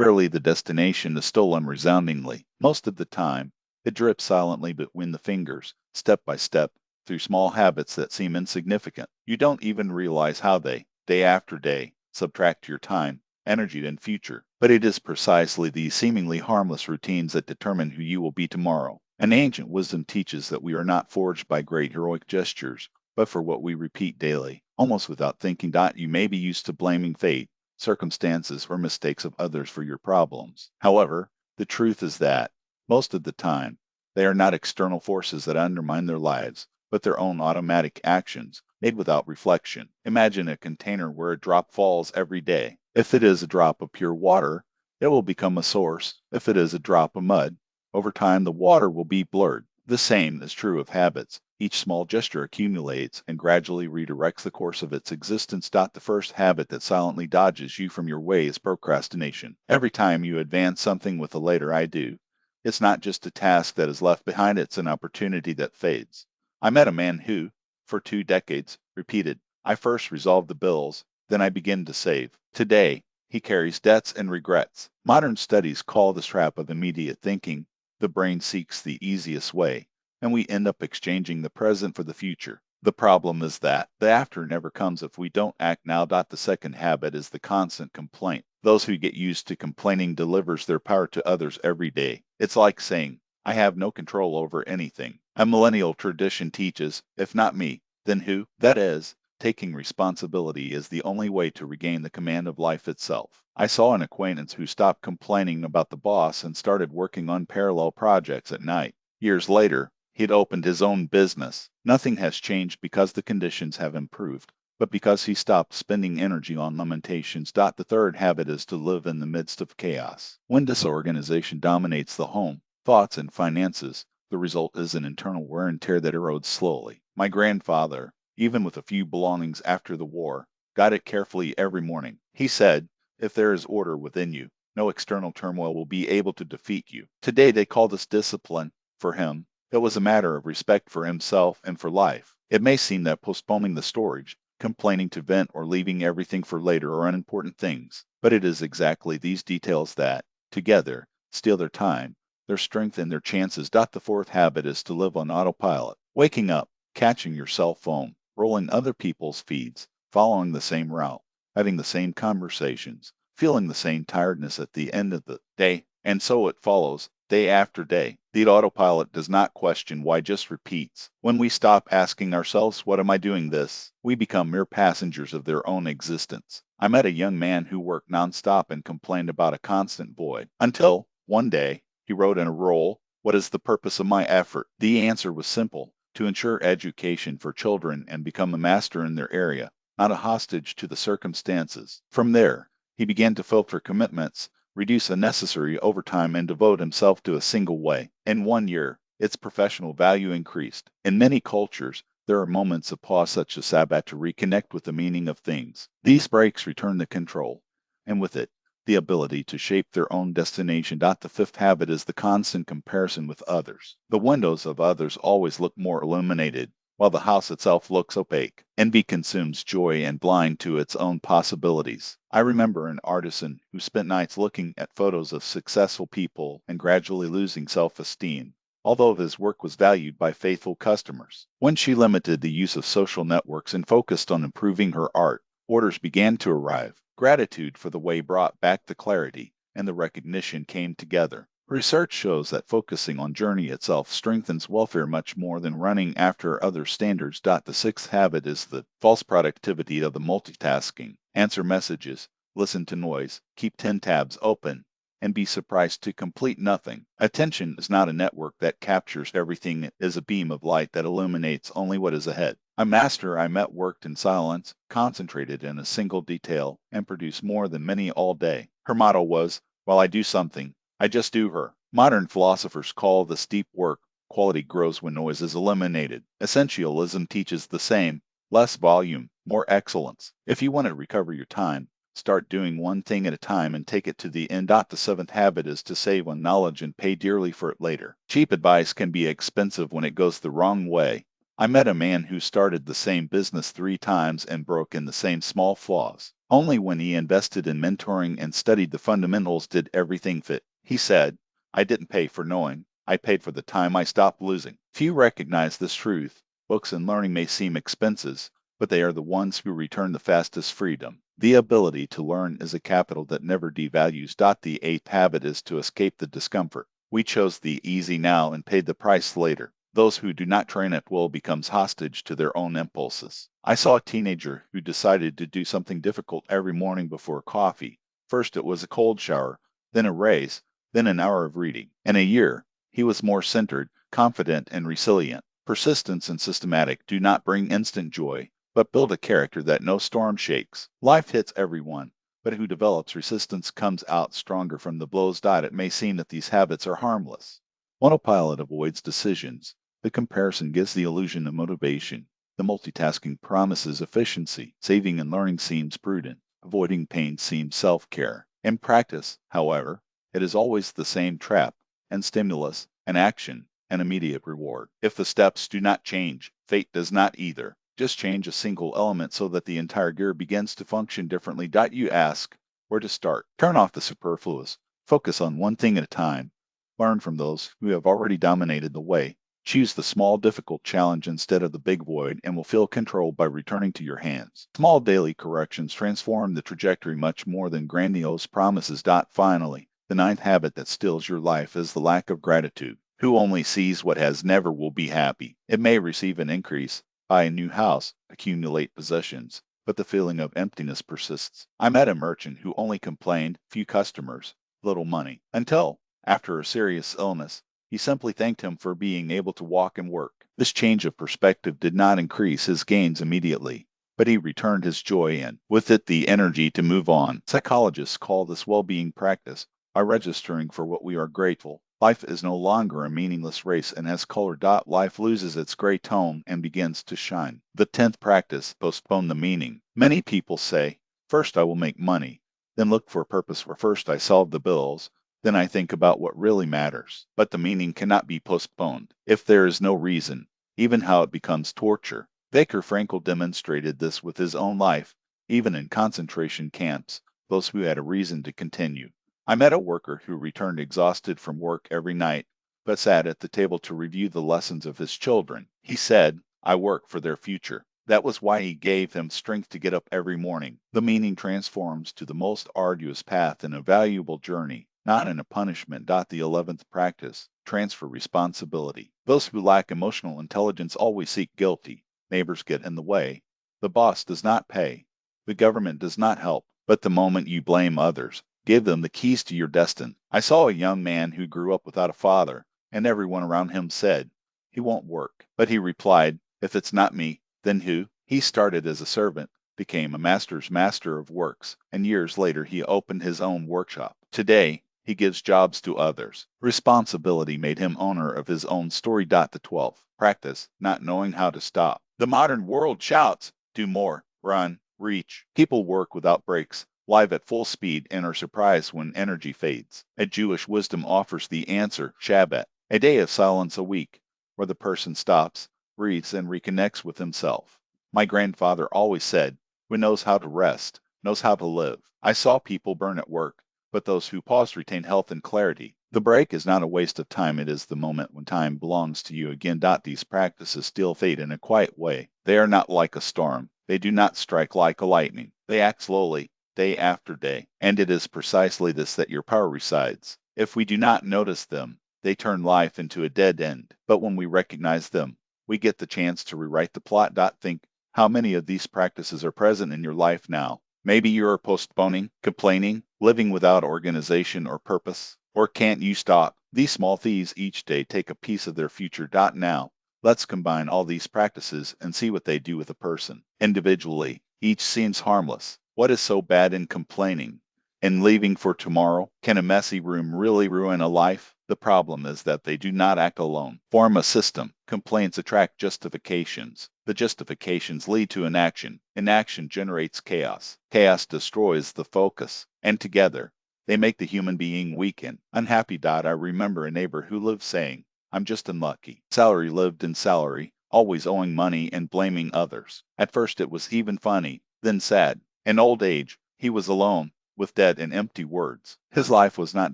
Rarely the destination is stolen resoundingly. Most of the time, it drips silently between the fingers, step by step, through small habits that seem insignificant. You don't even realize how they, day after day, subtract your time, energy, and future. But it is precisely these seemingly harmless routines that determine who you will be tomorrow. An ancient wisdom teaches that we are not forged by great heroic gestures, but for what we repeat daily, almost without thinking. You may be used to blaming fate, circumstances, or mistakes of others for your problems. However, the truth is that, most of the time, they are not external forces that undermine their lives, but their own automatic actions, made without reflection. Imagine a container where a drop falls every day. If it is a drop of pure water, it will become a source. If it is a drop of mud, over time the water will be blurred. The same is true of habits. Each small gesture accumulates and gradually redirects the course of its existence. The first habit that silently dodges you from your way is procrastination. Every time you advance something with a later I do, it's not just a task that is left behind, it's an opportunity that fades. I met a man who, for 2 decades, repeated, I first resolve the bills, then I begin to save. Today, he carries debts and regrets. Modern studies call this trap of immediate thinking. The brain seeks the easiest way, and we end up exchanging the present for the future. The problem is that the after never comes if we don't act now. The second habit is the constant complaint. Those who get used to complaining delivers their power to others every day. It's like saying, I have no control over anything. A millennial tradition teaches, if not me, then who? That is, taking responsibility is the only way to regain the command of life itself. I saw an acquaintance who stopped complaining about the boss and started working on parallel projects at night. Years later, he'd opened his own business. Nothing has changed because the conditions have improved, but because he stopped spending energy on lamentations. The third habit is to live in the midst of chaos. When disorganization dominates the home, thoughts, and finances, the result is an internal wear and tear that erodes slowly. My grandfather, even with a few belongings after the war, got it carefully every morning. He said, if there is order within you, no external turmoil will be able to defeat you. Today they call this discipline. For him, it was a matter of respect for himself and for life. It may seem that postponing the storage, complaining to vent, or leaving everything for later are unimportant things, but it is exactly these details that, together, steal their time, their strength, and their chances. The fourth habit is to live on autopilot. Waking up, catching your cell phone, rolling other people's feeds, following the same route, having the same conversations, feeling the same tiredness at the end of the day, and so it follows, day after day. The autopilot does not question why, just repeats. When we stop asking ourselves, what am I doing this? We become mere passengers of their own existence. I met a young man who worked nonstop and complained about a constant void, until, one day, he wrote in a roll, what is the purpose of my effort? The answer was simple, to ensure education for children and become a master in their area, not a hostage to the circumstances. From there, he began to filter commitments, reduce unnecessary overtime, and devote himself to a single way. In 1 year, its professional value increased. In many cultures, there are moments of pause such as Sabbath to reconnect with the meaning of things. These breaks return the control, and with it, the ability to shape their own destination. The fifth habit is the constant comparison with others. The windows of others always look more illuminated, while the house itself looks opaque. Envy consumes joy and blind to its own possibilities. I remember an artisan who spent nights looking at photos of successful people and gradually losing self-esteem, although his work was valued by faithful customers. When she limited the use of social networks and focused on improving her art, orders began to arrive. Gratitude for the way brought back the clarity, and the recognition came together. Research shows that focusing on journey itself strengthens welfare much more than running after other standards. The sixth habit is the false productivity of the multitasking. Answer messages, listen to noise, keep 10 tabs open, and be surprised to complete nothing. Attention is not a network that captures everything, it is a beam of light that illuminates only what is ahead. A master I met worked in silence, concentrated in a single detail, and produced more than many all day. Her motto was, while I do something, I just do her. Modern philosophers call this deep work. Quality grows when noise is eliminated. Essentialism teaches the same, less volume, more excellence. If you want to recover your time, start doing one thing at a time and take it to the end. The seventh habit is to save on knowledge and pay dearly for it later. Cheap advice can be expensive when it goes the wrong way. I met a man who started the same business 3 times and broke in the same small flaws. Only when he invested in mentoring and studied the fundamentals did everything fit. He said, I didn't pay for knowing, I paid for the time I stopped losing. Few recognize this truth. Books and learning may seem expenses, but they are the ones who return the fastest freedom. The ability to learn is a capital that never devalues. The eighth habit is to escape the discomfort. We chose the easy now and paid the price later. Those who do not train at will becomes hostage to their own impulses. I saw a teenager who decided to do something difficult every morning before coffee. First it was a cold shower, then a race, then an hour of reading. In a year, he was more centered, confident, and resilient. Persistence and systematic do not bring instant joy, but build a character that no storm shakes. Life hits everyone, but who develops resistance comes out stronger from the blows. It may seem that these habits are harmless. Autopilot avoids decisions. The comparison gives the illusion of motivation. The multitasking promises efficiency. Saving and learning seems prudent. Avoiding pain seems self-care. In practice, however, it is always the same trap, and stimulus, and action, and immediate reward. If the steps do not change, fate does not either. Just change a single element so that the entire gear begins to function differently. You ask, where to start? Turn off the superfluous. Focus on one thing at a time. Learn from those who have already dominated the way. Choose the small, difficult challenge instead of the big void and will feel control by returning to your hands. Small daily corrections transform the trajectory much more than grandiose promises. Finally, the ninth habit that steals your life is the lack of gratitude. Who only sees what has never will be happy. It may receive an increase, buy a new house, accumulate possessions, but the feeling of emptiness persists. I met a merchant who only complained, few customers, little money, until, after a serious illness, he simply thanked him for being able to walk and work. This change of perspective did not increase his gains immediately, but he returned his joy and, with it, the energy to move on. Psychologists call this well-being practice. By registering for what we are grateful, life is no longer a meaningless race, and as color. Life loses its gray tone and begins to shine. The 10th practice, postpone the meaning. Many people say, first I will make money, then look for a purpose where first I solve the bills, then I think about what really matters. But the meaning cannot be postponed. If there is no reason, even how it becomes torture. Viktor Frankl demonstrated this with his own life, even in concentration camps, those who had a reason to continue. I met a worker who returned exhausted from work every night, but sat at the table to review the lessons of his children. He said, I work for their future. That was why he gave him strength to get up every morning. The meaning transforms to the most arduous path in a valuable journey, not in a punishment. The 11th practice, transfer responsibility. Those who lack emotional intelligence always seek guilty. Neighbors get in the way. The boss does not pay. The government does not help. But the moment you blame others, give them the keys to your destiny. I saw a young man who grew up without a father, and everyone around him said, he won't work. But he replied, if it's not me, then who? He started as a servant, became a master's master of works, and years later he opened his own workshop. Today, he gives jobs to others. Responsibility made him owner of his own story. The 12th practice, not knowing how to stop. The modern world shouts, do more, run, reach. People work without breaks, live at full speed, and are surprised when energy fades. A Jewish wisdom offers the answer, Shabbat, a day of silence a week, where the person stops, breathes, and reconnects with himself. My grandfather always said, who knows how to rest, knows how to live. I saw people burn at work, but those who pause retain health and clarity. The break is not a waste of time, it is the moment when time belongs to you again. These practices still fade in a quiet way. They are not like a storm. They do not strike like a lightning. They act slowly, day after day, and it is precisely this that your power resides. If we do not notice them, they turn life into a dead end. But when we recognize them, we get the chance to rewrite the plot. Think how many of these practices are present in your life now. Maybe you are postponing, complaining, living without organization or purpose. Or can't you stop? These small thieves each day take a piece of their future. Now, let's combine all these practices and see what they do with a person. Individually, each seems harmless. What is so bad in complaining? In leaving for tomorrow? Can a messy room really ruin a life? The problem is that they do not act alone. Form a system. Complaints attract justifications. The justifications lead to inaction. Inaction generates chaos. Chaos destroys the focus. And together, they make the human being weaken. Unhappy. I remember a neighbor who lived saying, I'm just unlucky. Salary lived in salary, always owing money and blaming others. At first it was even funny, then sad. In old age, He was alone, with dead and empty words. His life was not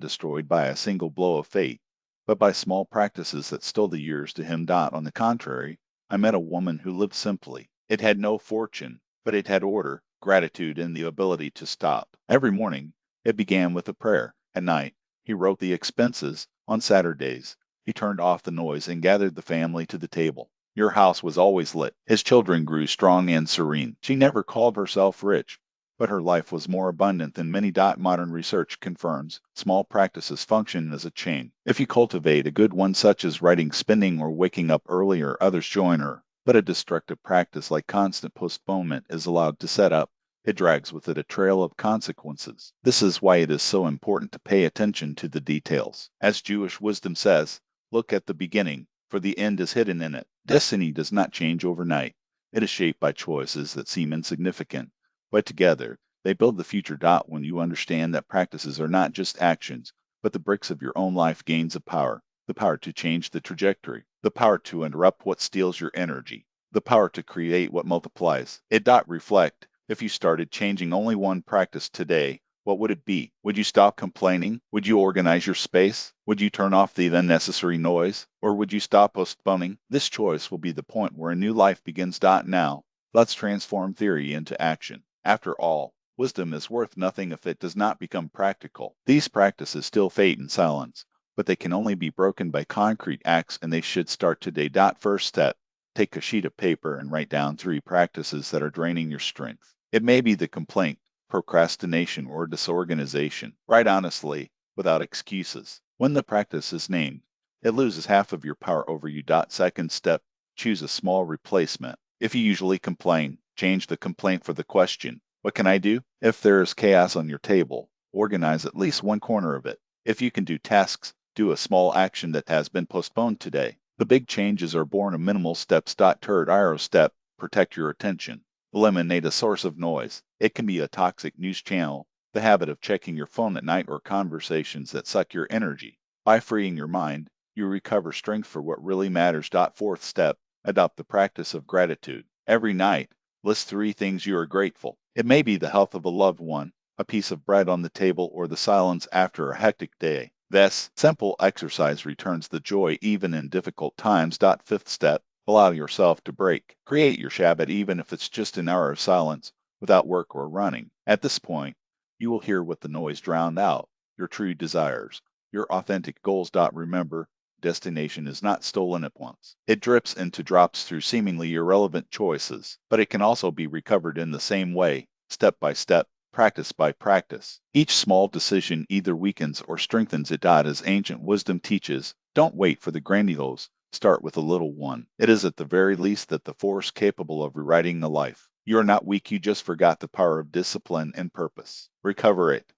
destroyed by a single blow of fate, but by small practices that stole the years to him. On the contrary, I met a woman who lived simply. It had no fortune, but it had order, gratitude, and the ability to stop. Every morning, it began with a prayer. At night, he wrote the expenses. On Saturdays, he turned off the noise and gathered the family to the table. Your house was always lit. His children grew strong and serene. She never called herself rich, but her life was more abundant than many. Modern research confirms small practices function as a chain. If you cultivate a good one, such as writing, spending, or waking up earlier, others join her. But a destructive practice like constant postponement is allowed to set up. It drags with it a trail of consequences. This is why it is so important to pay attention to the details. As Jewish wisdom says, look at the beginning, for the end is hidden in it. Destiny does not change overnight. It is shaped by choices that seem insignificant, but together they build the future. When you understand that practices are not just actions, but the bricks of your own life gains of power, the power to change the trajectory, the power to interrupt what steals your energy, the power to create what multiplies. Reflect. If you started changing only one practice today, what would it be? Would you stop complaining? Would you organize your space? Would you turn off the unnecessary noise? Or would you stop postponing? This choice will be the point where a new life begins. Now, let's transform theory into action. After all, wisdom is worth nothing if it does not become practical. These practices still fade in silence, but they can only be broken by concrete acts, and they should start today. First step. Take a sheet of paper and write down 3 practices that are draining your strength. It may be the complaint, procrastination, or disorganization. Write honestly, without excuses. When the practice is named, it loses half of your power over you. Second step, choose a small replacement. If you usually complain, change the complaint for the question. What can I do? If there is chaos on your table, organize at least one corner of it. If you can do tasks, do a small action that has been postponed today. The big changes are born of minimal steps. Third arrow step, protect your attention. Eliminate a source of noise. It can be a toxic news channel, the habit of checking your phone at night, or conversations that suck your energy. By freeing your mind, you recover strength for what really matters. Fourth step, adopt the practice of gratitude. Every night, list 3 things you are grateful. It may be the health of a loved one, a piece of bread on the table, or the silence after a hectic day. This simple exercise returns the joy even in difficult times. Fifth step, allow yourself to break. Create your Shabbat, even if it's just an hour of silence, without work or running. At this point, you will hear what the noise drowned out, your true desires, your authentic goals. Remember, destination is not stolen at once. It drips into drops through seemingly irrelevant choices, but it can also be recovered in the same way, step by step, practice by practice. Each small decision either weakens or strengthens it. As ancient wisdom teaches, don't wait for the grandiose. Start with a little one. It is at the very least that the force capable of rewriting the life. You are not weak, you just forgot the power of discipline and purpose. Recover it.